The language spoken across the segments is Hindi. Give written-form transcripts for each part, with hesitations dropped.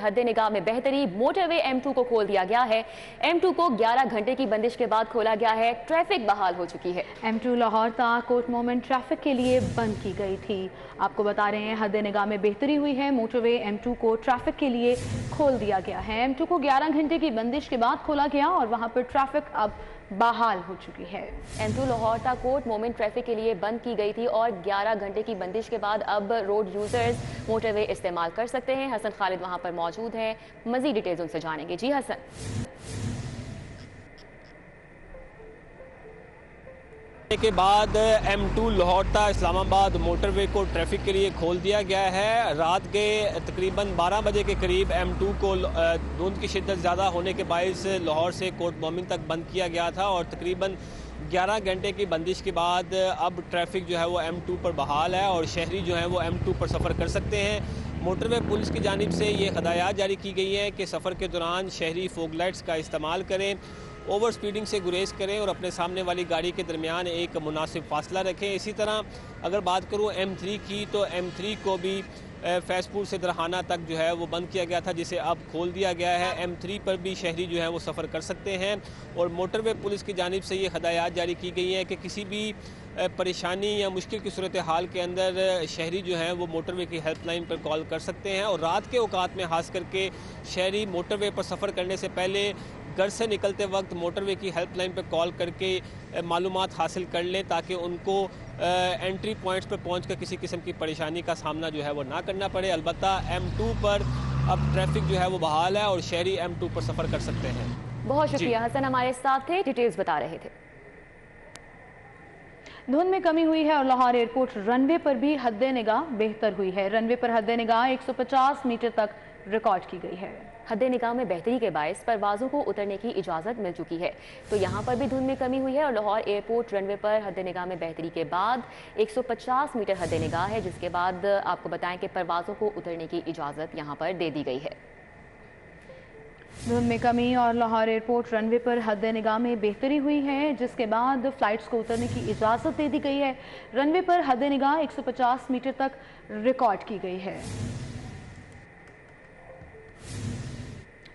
हद निगाह में बेहतरी, मोटरवे M2 को खोल दिया गया है। M2 को 11 घंटे की बंदिश के बाद खोला गया है। ट्रैफिक बहाल हो चुकी है। M2 लाहौर ता कोट मोमेंट ट्रैफिक के लिए बंद की गई थी। आपको बता रहे हैं हद निगाह में बेहतरी हुई है। मोटरवे M2 को ट्रैफिक के लिए खोल दिया गया है। M2 को 11 घंटे की बंदिश के बाद खोला गया और वहां पर ट्रैफिक अब बहाल हो चुकी है। M2 लाहौर ता कोट मोमेंट ट्रैफिक के लिए बंद की गई थी और 11 घंटे की बंदिश के बाद अब रोड यूजर्स मोटरवे इस्तेमाल कर सकते हैं। हसन खालिद वहां पर मौजूद हैं, मजीद डिटेल्स उनसे जानेंगे। जी हसन। के बाद M2 लाहौर ता इस्लामाबाद मोटरवे को ट्रैफिक के लिए खोल दिया गया है। रात के तकरीबन 12 बजे के करीब M2 को धुंध की शिद्दत ज़्यादा होने के बायस लाहौर से कोट मोमिन तक बंद किया गया था और तकरीबन 11 घंटे की बंदिश के बाद अब ट्रैफिक जो है वो M2 पर बहाल है और शहरी जो है वो M2 पर सफ़र कर सकते हैं। मोटरवे पुलिस की जानिब से ये हदायत जारी की गई है कि सफ़र के दौरान शहरी फोग लाइट्स का इस्तेमाल करें, ओवर स्पीडिंग से गुरेज करें और अपने सामने वाली गाड़ी के दरमियान एक मुनासिब फासला रखें। इसी तरह अगर बात करूँ M3 की, तो M3 को भी फैसपुर से दरहाना तक जो है वो बंद किया गया था, जिसे अब खोल दिया गया है। M3 पर भी शहरी जो है वो सफ़र कर सकते हैं और मोटरवे पुलिस की जानिब से ये हदायत जारी की गई है कि किसी भी परेशानी या मुश्किल की सूरत हाल के अंदर शहरी जो हैं वो मोटरवे की हेल्पलाइन पर कॉल कर सकते हैं और रात के औकात में खास करके शहरी मोटरवे पर सफ़र करने से पहले घर से निकलते वक्त मोटरवे की हेल्पलाइन पर कॉल करके मालूमात हासिल कर लें ताकि उनको एंट्री पॉइंट्स पर पहुंचकर किसी किस्म की परेशानी का सामना जो है वो ना करना पड़े। अलबत्ता M2 पर अब ट्रैफिक जो है वो बहाल है और शहरी M2 पर सफ़र कर सकते हैं। बहुत शुक्रिया हसन, हमारे साथ थे, डिटेल्स बता रहे थे। धुंध में कमी हुई है और लाहौर एयरपोर्ट रनवे पर भी हद निगाह बेहतर हुई है। रनवे पर हद निगाह 150 मीटर तक रिकॉर्ड की गई है। हद निगाह में बेहतरी के बायस परवाज़ों को उतरने की इजाज़त मिल चुकी है, तो यहाँ पर भी धुंध में कमी हुई है और लाहौर एयरपोर्ट रनवे पर हद निगाह में बेहतरी के बाद 150 मीटर हद निगाह है, जिसके बाद आपको बताएं कि परवाज़ों को उतरने की इजाज़त यहाँ पर दे दी गई है। धुंध में कमी और लाहौर एयरपोर्ट रनवे पर हद निगाह में बेहतरी हुई है, जिसके बाद फ्लाइट्स को उतरने की इजाज़त दे दी गई है। रनवे पर हद निगाह 150 मीटर तक रिकॉर्ड की गई है,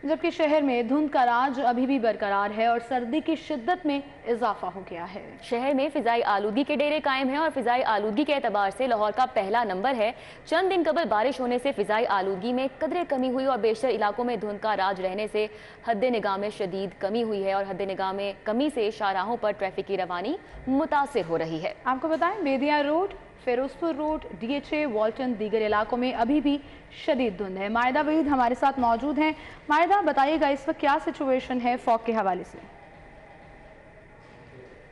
जबकि शहर में धुंध का राज अभी भी बरकरार है और सर्दी की शिद्दत में इजाफा हो गया है। शहर में फिजाई आलूगी के डेरे कायम हैं और फिजाई आलूगी के एतबार से लाहौर का पहला नंबर है। चंद दिन कबल बारिश होने से फिजाई आलूगी में कदरे कमी हुई और बेशतर इलाकों में धुंध का राज रहने से हद निगाह में शदीद कमी हुई है और हद निगाह में कमी से शाहराहों पर ट्रैफिक की रवानी मुतासिर हो रही है। आपको बताएं, Bedian road, Ferozepur road, DHA, Walton, दीगर इलाकों में अभी भी शदीद धुंध है। मायदा वहीद हमारे साथ मौजूद हैं। मायदा, बताइएगा इस वक्त क्या सिचुएशन है फॉग के हवाले से?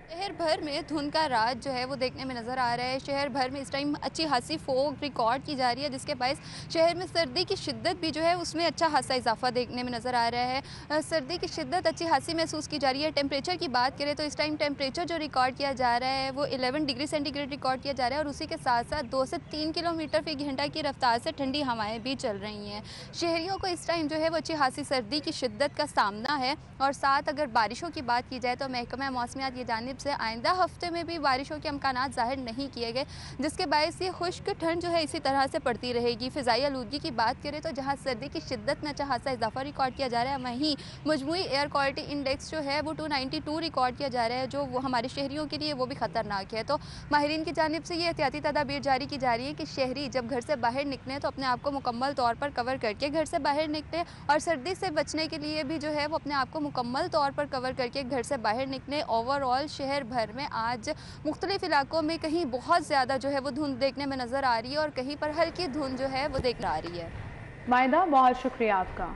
शहर भर में धुंध का राज जो है वो देखने में नज़र आ रहा है। शहर भर में इस टाइम अच्छी खासी फोग रिकॉर्ड की जा रही है, जिसके बायस शहर में सर्दी की शिद्दत भी जो है उसमें अच्छा खासा इजाफा देखने में नज़र आ रहा है। सर्दी की शिद्दत अच्छी खासी महसूस की जा रही है। टेम्परेचर की बात करें तो इस टाइम टेम्परेचर जो रिकॉर्ड किया जा रहा है वो 11 डिग्री सेंटीग्रेड रिकॉर्ड किया जा रहा है और उसी के साथ साथ 2 से 3 किलोमीटर फी घंटा की रफ्तार से ठंडी हवाएँ भी चल रही हैं। शहरियों को इस टाइम जो है वो अच्छी खासी सर्दी की शिद्दत का सामना है और साथ अगर बारिशों की बात की जाए तो महकमा मौसमियात की जानिब से आइंदा हफ्ते में भी बारिशों के इम्कानात ज़ाहिर नहीं किए गए, जिसके बायस ये खुश्क ठंड जो है इसी तरह से पड़ती रहेगी। फ़िज़ाई आलूदगी की बात करें तो जहाँ सर्दी की शिद्दत में अच्छा खासा इजाफा रिकॉर्ड किया जा रहा है, वहीं मजमूई एयर क्वालिटी इंडेक्स जो है वो 292 रिकॉर्ड किया जा रहा है, जो वो हमारे शहरियों के लिए वो भी ख़तरनाक है। तो माहिरीन की जानिब से ये एहतियाती तदाबीर जारी की जा रही है कि शहरी जब घर से बाहर निकलें तो अपने आप को मुकम्मल तौर पर कवर करके घर से बाहर निकलें और सर्दी से बचने के लिए भी जो है वो अपने आप को मुकम्मल तौर पर कवर करके घर से बाहर निकलें। ओवरऑल शहर भर में आज मुख्तलिफ इलाकों में कहीं बहुत ज़्यादा जो है वो धुंध देखने में नज़र आ रही है और कहीं पर हल्की धुंध जो है वो देखने आ रही है। मायदा, बहुत शुक्रिया आपका।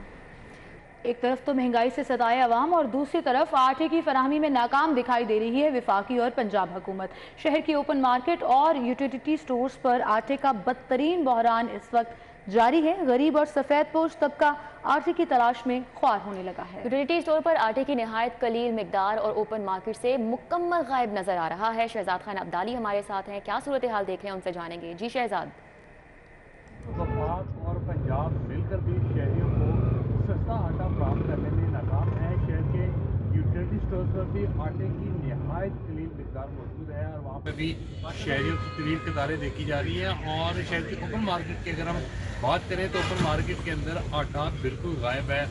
एक तरफ तो महंगाई से सताए अवाम और दूसरी तरफ आटे की फराहमी में नाकाम दिखाई दे रही है विफाकी और पंजाब हुकूमत। शहर की ओपन मार्केट और यूटिलिटी स्टोर्स पर आटे का बदतरीन बहरान इस वक्त जारी है। गरीब और सफ़ेद पोश तबका आटे की तलाश में ख्वार होने लगा है। यूटिलिटी स्टोर पर आटे की नहायत कलील मिकदार और ओपन मार्केट से मुकम्मल गायब नजर आ रहा है। शहजाद खान अब्दाली हमारे साथ हैं, क्या सूरत हाल देख रहे हैं उनसे जानेंगे। जी शहजाद। वफाक और पंजाब मिलकर भी शहरियों को सस्ता आटा प्राप्त करने में नाकाम है। शहर के यूटिलिटी स्टोर पर भी आटे की नहायत कलील मिकदार मौजूद है और वहाँ पे भी शहरियों की तवील कतारें देखी जा रही हैं। और शहर की ओपन मार्केट की अगर हम बात करें तो ओपन मार्केट के अंदर आटा बिल्कुल गायब है।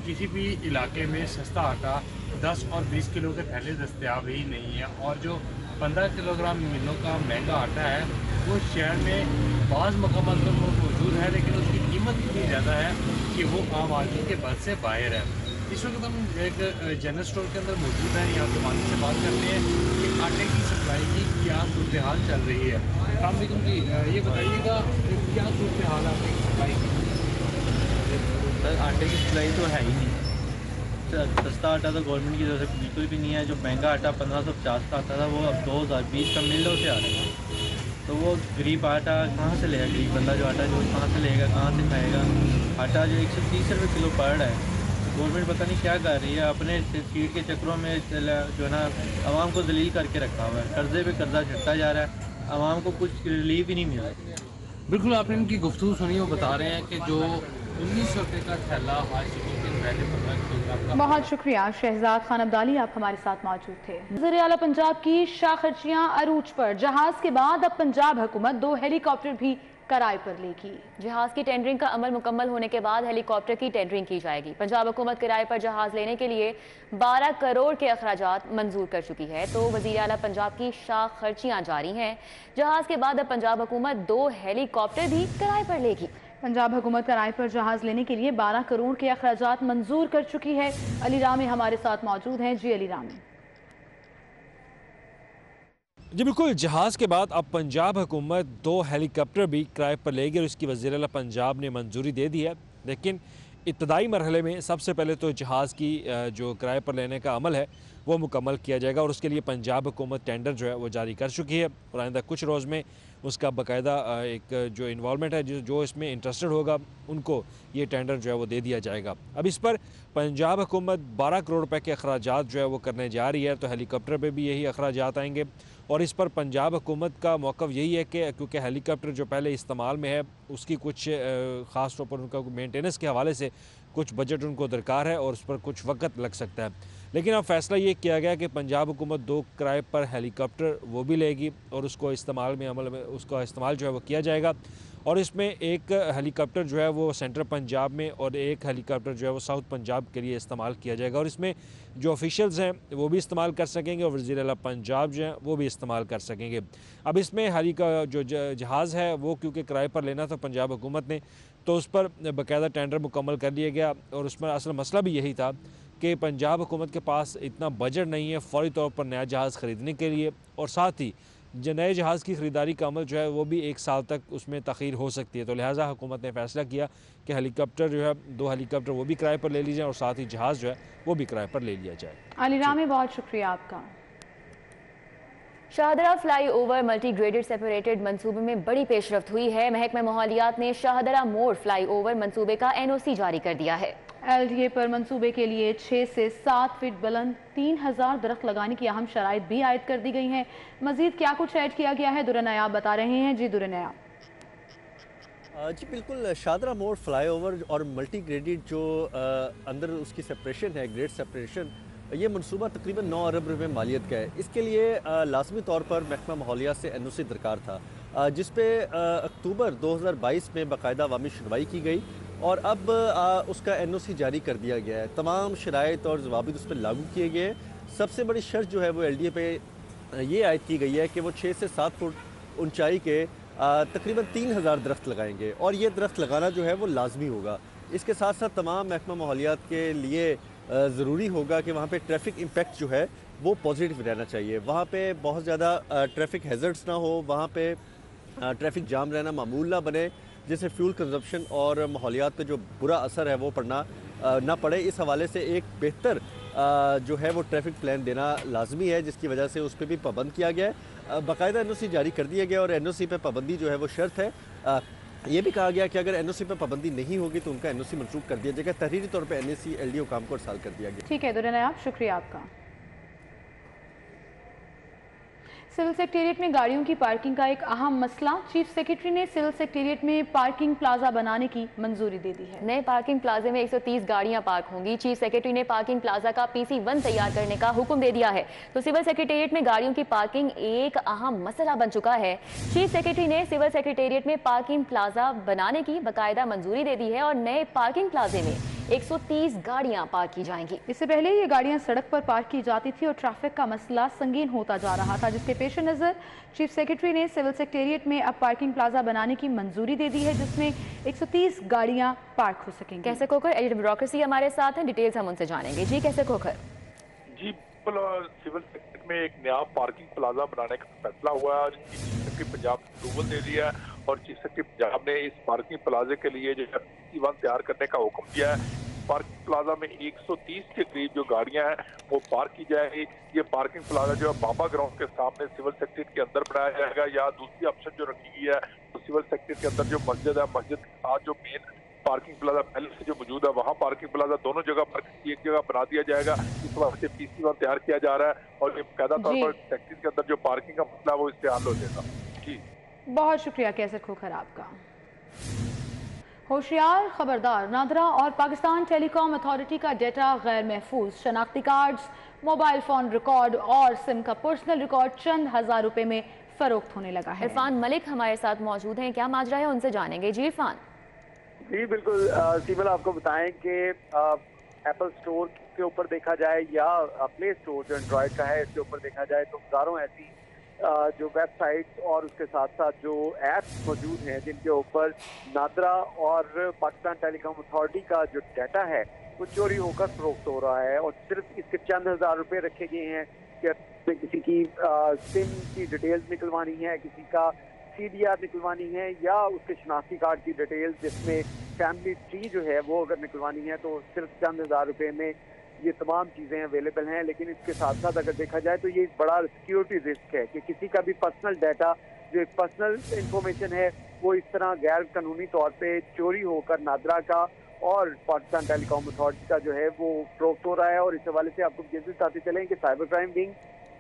किसी भी इलाके में सस्ता आटा 10 और 20 किलो के थैले दस्तयाब ही नहीं है। और जो 15 किलोग्राम मिलों का महंगा आटा है वो शहर में बाज़ मकामात पर मौजूद है, लेकिन उसकी कीमत इतनी ज़्यादा है कि वो आम आदमी के बस से बाहर है। इस वक्त हम एक जनरल स्टोर के अंदर मौजूद हैं। यहाँ पे मालिक से बात करते हैं कि आटे की सप्लाई की क्या सूरत हाल चल रही है। अस्सलामुअलैकुम जी, ये बताइएगा क्या सूरत हाल है आटे की सप्लाई की? सर आटे की सप्लाई तो है ही नहीं। सस्ता आटा तो गवर्नमेंट की तरफ से बिल्कुल भी नहीं है। जो महंगा आटा 1550 का आता था वो अब 2020 का मिलों से आ रहा है। तो वो गरीब आटा कहाँ से लेगा? गरीब बंदा जो आटा जो कहाँ से लेगा, कहाँ से खाएगा? आटा जो 130 रुपये किलो पड़ रहा है, गवर्नमेंट पता नहीं क्या कर रही है। अपने सीट के चक्करों में जो है ना आवाम को दलील करके रखा हुआ है। कर्जे पे कर्जा चढ़ता जा रहा है, आवाम को कुछ रिलीफ ही नहीं मिल रहा। बिल्कुल आपने इनकी गुफ्तगू सुनी, वो बता रहे हैं कि जो 1900 रुपये का थैला आज से कुछ दिन पहले 15 किलोग्राम का। बहुत शुक्रिया शहजाद खान अब्दाली, आप हमारे साथ मौजूद थे। वज़ीर आला पंजाब की शाखर्चियां अरूज पर। जहाज के बाद अब पंजाब हुकूमत 2 हेलीकॉप्टर भी किराए पर लेगी। जहाज की टेंडरिंग का अमल मुकम्मल होने के बाद हेलीकॉप्टर की टेंडरिंग की जाएगी। पंजाब हुकूमत किराए पर जहाज लेने के लिए 12 करोड़ के अखराजात मंजूर कर चुकी है। तो वज़ीर आला पंजाब की शाख खर्चियाँ जारी हैं। जहाज के बाद अब पंजाब हुकूमत 2 हेलीकॉप्टर भी किराए पर लेगी। पंजाब हुकूमत किराए पर जहाज लेने के लिए 12 करोड़ के अखराजात मंजूर कर चुकी है। अली रामी हमारे साथ मौजूद हैं। जी अली रामी। जी बिल्कुल, जहाज़ के बाद अब पंजाब हुकूमत 2 हेलीकॉप्टर भी किराए पर लेगी और इसकी वज़ीर आला पंजाब ने मंजूरी दे दी है। लेकिन इब्तदाई मरहले में सबसे पहले तो जहाज़ की जो किराए पर लेने का अमल है वो मुकम्मल किया जाएगा और उसके लिए पंजाब हुकूमत टेंडर जो है वो जारी कर चुकी है और आइंदा कुछ रोज़ में उसका बाकायदा एक जो इन्वॉल्वमेंट है जो इसमें इंटरेस्टेड होगा उनको ये टेंडर जो है वो दे दिया जाएगा। अब इस पर पंजाब हुकूमत 12 करोड़ रुपए के अखराजात जो है वो करने जा रही है। तो हेलीकॉप्टर पे भी यही अखराजात आएंगे और इस पर पंजाब हुकूमत का मौक़िफ़ यही है कि क्योंकि हेलीकॉप्टर जो पहले इस्तेमाल में है उसकी कुछ ख़ास तौर पर उनका मेंटेनेंस के हवाले से कुछ बजट उनको दरकार है और उस पर कुछ वक्त लग सकता है। लेकिन अब फैसला ये किया गया कि पंजाब हुकूमत 2 किराए पर हेलीकॉप्टर वो भी लेगी और उसको इस्तेमाल में अमल में उसका इस्तेमाल जो है वो किया जाएगा। और इसमें एक हेलीकॉप्टर जो है वो सेंट्रल पंजाब में और एक हेलीकॉप्टर जो है वो साउथ पंजाब के लिए इस्तेमाल किया जाएगा और इसमें जो ऑफिशियल्स हैं वो भी इस्तेमाल कर सकेंगे और वज़ीर आला पंजाब जो हैं वो भी इस्तेमाल कर सकेंगे। अब इसमें जो जहाज़ है वो क्योंकि किराए पर लेना था पंजाब हुकूमत ने, तो उस पर बाकायदा टेंडर मुकम्मल कर लिया गया और उसमें असल मसला भी यही था कि पंजाब हुकूमत के पास इतना बजट नहीं है फ़ौरी तौर पर नया जहाज़ ख़रीदने के लिए और साथ ही जो नए जहाज़ की ख़रीदारी का अमल जो है वो भी 1 साल तक उसमें तख़ीर हो सकती है। तो लिहाजा हुकूमत ने फ़ैसला किया कि हेलीकॉप्टर जो है 2 हेलीकॉप्टर वो भी किराए पर ले ली जाए और साथ ही जहाज़ जो है वो भी किराए पर ले लिया जाए। अली रामी बहुत शुक्रिया आपका। Shahdara flyover multi graded separated मंसूबे में बड़ी पेशरफ्त हुई है। महकमा माहौलियात ने शाहदरा मोड़ फ्लाईओवर मंसूबे का NOC जारी कर दिया है। LDA पर मंसूबे के लिए 6 से 7 फीट बुलंद 3000 दरख्त लगाने की अहम शराइत भी आयद कर दी गई हैं। मजीद क्या कुछ ऐड किया गया है दुरनायाब बता रहे हैं। जी दुरनायाब। जी बिल्कुल, शाहदरा मोड़ फ्लाईओवर और मल्टी ग्रेडेड जो अंदर उसकी सेपरेशन है, ग्रेड सेपरेशन, ये मनसूबा तकरीबन 9 अरब रुपये मालियत का है। इसके लिए लाजमी तौर पर महकमा माहौलियात से NOC दरकार था जिस पे अक्टूबर 2022 में बाकायदा अवामी सुनवाई की गई और अब उसका NOC जारी कर दिया गया है। तमाम शराइत और ज़वाबित उस पर लागू किए गए। सबसे बड़ी शर्त जो है वो LDA पे ये आयद की गई है कि वो 6 से 7 फुट ऊंचाई के तकरीबन 3000 दरख्त लगाएंगे और ये दरख्त लगाना जो है वो लाजमी होगा। इसके साथ साथ तमाम महकमा माहौलियात के लिए ज़रूरी होगा कि वहाँ पे ट्रैफिक इम्पेक्ट जो है वो पॉजिटिव रहना चाहिए। वहाँ पे बहुत ज़्यादा ट्रैफिक हैज़र्ड्स ना हो, वहाँ पे ट्रैफिक जाम रहना मामूल ना बने जिससे फ्यूल कंजप्शन और माहौलियात पे जो बुरा असर है वो पड़ना ना पड़े। इस हवाले से एक बेहतर जो है वो ट्रैफिक प्लान देना लाजमी है जिसकी वजह से उस पर भी पाबंद किया गया है। बाकायदा NOC जारी कर दिया गया और NOC पे पाबंदी जो है वो शर्त है। ये भी कहा गया कि अगर NOC पे पाबंदी नहीं होगी तो उनका NOC मंसूख कर दिया जाएगा। तहरीरी तौर पे NOC LDO काम को अरसाल कर दिया गया। ठीक है दुरनायाब, शुक्रिया आपका। सिविल सेक्रेटेरिएट में गाड़ियों की पार्किंग का एक अहम मसला। चीफ सेक्रेटरी ने सिविल सेक्रेटेरिएट में पार्किंग प्लाजा बनाने की मंजूरी दे दी है। नए पार्किंग प्लाजे में 130 गाड़ियां पार्क होंगी। चीफ सेक्रेटरी ने पार्किंग प्लाजा का PC1 तैयार करने का हुक्म दे दिया है। तो सिविल सेक्रेटेरिएट में गाड़ियों की पार्किंग एक अहम मसला बन चुका है। चीफ सेक्रेटरी ने सिविल सेक्रेटेरिएट में पार्किंग प्लाजा बनाने की बाकायदा मंजूरी दे दी है और नए पार्किंग प्लाजे में 130 गाड़ियां पार्क की जाएंगी। इससे पहले ये गाड़ियां सड़क पर पार्क की जाती थी और ट्रैफिक का मसला संगीन होता जा रहा था, जिसके पेश नज़र चीफ सेक्रेटरी ने सिविल सेक्रेटेरिएट में अब पार्किंग प्लाजा बनाने की मंजूरी दे दी है, जिसमें 130 गाड़ियां पार्क हो सकेंगी। कैसे खोखर एडिटर ब्यूरोक्रेसी हमारे साथ हैं, डिटेल्स हम उनसे जानेंगे। जी कैसे खोखर। जी बिल्कुल, सिविल सेक्रेटरी में एक नया पार्किंग प्लाजा बनाने का फैसला हुआ है और चीफ सेक्रेटरी पंजाब ने अप्रूवल दे दिया है और चीफ सेक्रेटरी पंजाब ने इस पार्किंग प्लाजे के लिए जो है PC1 तैयार करने का हुक्म दिया है। पार्किंग प्लाजा में 130 के करीब जो गाड़ियां हैं वो पार्क की जाएंगी। ये पार्किंग प्लाजा जो है बाबा ग्राउंड के सामने सिविल सेक्रेटरी के अंदर बनाया जाएगा, या दूसरी ऑप्शन जो रखी गई है तो सिविल सेक्रेटरी के अंदर जो मस्जिद है, मस्जिद के साथ जो मेन पार्किंग प्लाजा पहले से जो मौजूद है वहाँ पार्किंग प्लाजा दोनों जगह पर एक जगह बना दिया जाएगा। इस वक्त से PC1 तैयार किया जा रहा है और ये कायदा तौर पर सेक्रेटरी के अंदर जो पार्किंग का मसला है वो इससे हल हो जाएगा। जी बहुत शुक्रिया कैसर खोखर आपका। होशियार, खबरदार, नादरा और पाकिस्तान टेलीकॉम अथॉरिटी का डेटा गैर महफूज। शनाख्ती कार्ड्स, मोबाइल फोन रिकॉर्ड और सिम का पर्सनल रिकॉर्ड चंद हजार रुपए में फरोख्त होने लगा है। इरफान मलिक हमारे साथ मौजूद हैं, क्या माजरा है उनसे जानेंगे। जी इरफान। जी बिल्कुल सीमल, आपको बताएं कि एप्पल स्टोर के ऊपर देखा जाए या प्ले स्टोर जो एंड्रॉयड का है इसके ऊपर देखा जाए तो हजारों ऐसी जो वेबसाइट्स और उसके साथ साथ जो ऐप्स मौजूद हैं जिनके ऊपर नादरा और पाकिस्तान टेलीकॉम अथॉरिटी का जो डाटा है वो चोरी होकर फरोख्त हो रहा है और सिर्फ इसके चंद हजार रुपए रखे गए हैं कि किसी की सिम की डिटेल्स निकलवानी है, किसी का CDR निकलवानी है या उसके शनाख्ती कार्ड की डिटेल्स जिसमें फैमिली ट्री जो है वो अगर निकलवानी है तो सिर्फ चंद हजार रुपए में ये तमाम चीज़ें अवेलेबल हैं। लेकिन इसके साथ साथ अगर देखा जाए तो ये एक बड़ा सिक्योरिटी रिस्क है कि किसी का भी पर्सनल डाटा जो एक पर्सनल इंफॉर्मेशन है वो इस तरह गैर कानूनी तौर पे चोरी होकर नादरा का और पाकिस्तान टेलीकॉम अथॉरिटी का जो है वो फरोख्त हो रहा है। और इस हवाले से आपको ये भी बताते चलें कि साइबर क्राइम विंग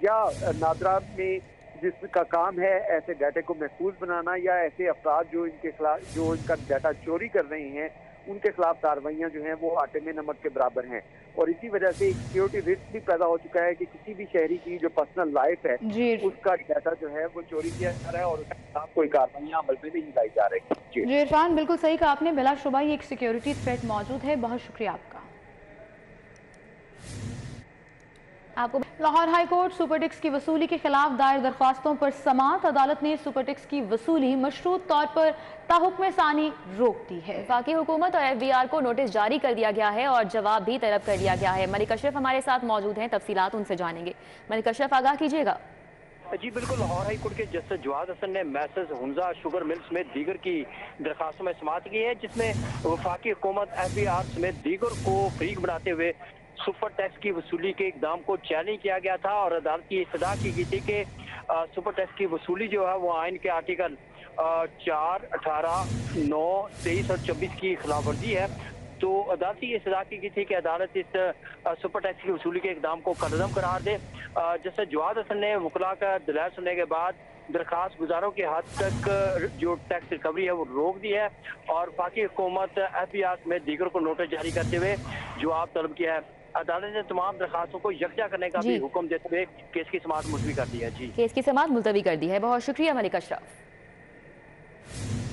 या नादरा में जिसका काम है ऐसे डाटा को महफूज बनाना या ऐसे अफराद जो इनके खिलाफ जो इनका डाटा चोरी कर रहे हैं उनके खिलाफ कार्रवाइयां जो हैं वो आटे में नमक के बराबर हैं। और इसी वजह से एक सिक्योरिटी रिस्क भी पैदा हो चुका है कि किसी भी शहरी की जो पर्सनल लाइफ है उसका डाटा जो है वो चोरी किया जा रहा है और उसके खिलाफ कोई कार्रवाइयां अमल में नहीं लाई जा रही। जी इरफान, बिल्कुल सही कहा आपने, बिलाशुबा ये एक सिक्योरिटी थ्रेट मौजूद है। बहुत शुक्रिया आपका। आपको Lahore high court super tax की वसूली के खिलाफ दायर दरख्वास्तों पर समाअत। अदालत ने सुपर टैक्स की वसूली मशरूत तौर पर ताहुक्म सानी रोक दी है। वफाकी हुकूमत और FBR को नोटिस जारी कर दिया गया है और जवाब भी तलब कर लिया गया है। मलिक अशरफ हमारे साथ मौजूद हैं, तफसीलात उनसे जानेंगे। मलिक अशरफ आगाह कीजिएगा। जी बिल्कुल, लाहौर हाई कोर्ट के जस्टिस जवाद हसन ने मैसेज हुंजा शुगर मिल समेत दीगर की दरखास्तों में समाअत की है, जिसमें वफाकी हुकूमत FBR समेत दीगर को फरीक बनाते हुए सुपर टैक्स की वसूली के इकदाम को चैलेंज किया गया था और अदालत की इस्तदा की गई थी कि सुपर टैक्स की वसूली जो है वो आइन के आर्टिकल 4, 18, 9, 23 और 24 की खिलाफ वर्जी है। तो अदालत की इस्तदा की गई थी कि अदालत इस सुपर टैक्स की वसूली के इकदाम को कलअदम करार दे। जैसे जवाद हसन ने वकला का दलाल सुनने के बाद दरखास्त गुजारों के हद तक जो टैक्स रिकवरी है वो रोक दी है और वफाकी हुकूमत FBR में दीगर को नोटिस जारी करते हुए जवाब तलब किया है। अदालत ने तमाम दरखास्तों को यकजा करने का भी हुक्म देते हुए केस की समाअत मुलतवी कर दी है। जी, केस की समाअत मुलतवी कर दी है। बहुत शुक्रिया मलिक अशरफ।